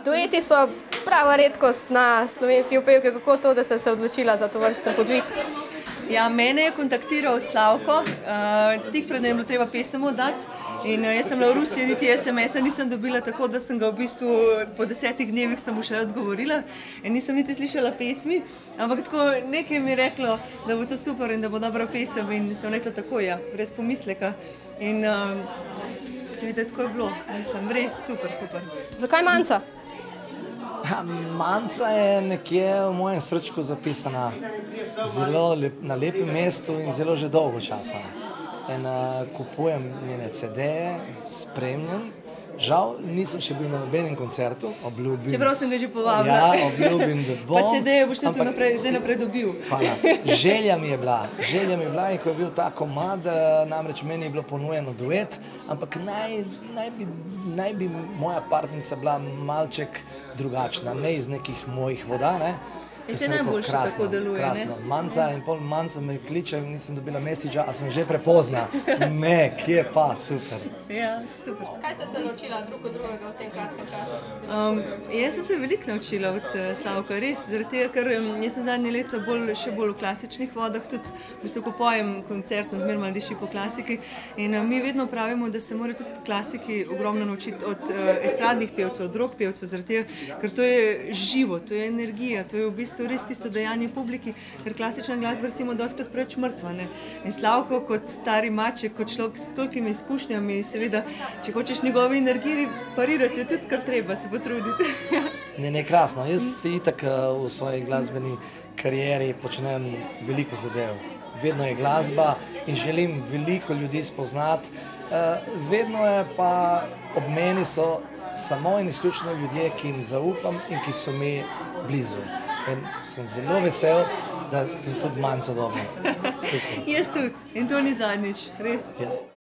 Dueti so prava redkost na slovenski upevki. Kako to, da ste se odločila za to vrsten podvig? Ja, mene je kontaktiral Slavko, tik pred njem je bilo treba pesem oddati in jaz sem bila v Rusiji, niti SMS-a nisem dobila, tako da sem ga v bistvu po 10 dnevih sem mu še odgovorila in nisem niti slišala pesmi, ampak tako nekaj mi je reklo, da bo to super in da bo dobra pesem in sem rekla tako, ja, brez pomisleka in seveda tako je bilo, mislim, res super, super. Zakaj Manca? Manca je nekje v mojem srčku zapisana, zelo na lepem mestu in zelo že dolgo časa. Kupujem njene CD-je, spremljam. Žal nisem še bil na nobenem koncertu, obljubim. Čeprav sem ga že povabila. Ja, obljubim, da bom. Pa CD-je boš tudi zdaj naprej dobil. Hvala. Želja mi je bila in ko je bil ta komad, namreč meni je bilo ponujeno duet, ampak naj bi moja partnica bila malček drugačna, ne iz nekih mojih voda, ne. In se najboljše tako deluje, ne? Krasno. Manca in pol Manca me kliče, nisem dobila messagea, a sem že prepozna. Ne, kje pa, super. Ja, super. Kaj ste se naučila drug od drugega v tem kratkem času? Jaz sem se veliko naučila od Slavka, res, zaradi tega, ker jaz sem zadnje leto še bolj v klasičnih vodah, tudi v bistvu, ko pojem koncertno, zmeraj malo diši po klasiki in mi vedno pravimo, da se morajo tudi klasiki ogromno naučiti od estradnih pevcev, od rock pevcev, zaradi tega, ker to je živo, to je energija, to je v bistvu res tisto dejanje publiki, ker klasična glasba recimo dostikrat preveč mrtva, ne. In Slavko kot stari maček, kot človek s tolikimi izkušnjami, seveda, če hočeš njegovi energiji parirati, je tudi kar treba se potruditi. Ne, krasno. Jaz si itak v svoji glasbeni karieri počnem veliko zadev. Vedno je glasba in želim veliko ljudi spoznati. Vedno je pa ob meni so samo in izključno ljudje, ki jim zaupam in ki so mi blizu. In sem zelo vesel, da sem tudi Manco dobil. Jaz tudi. In to ni zadnjič, res. Ja.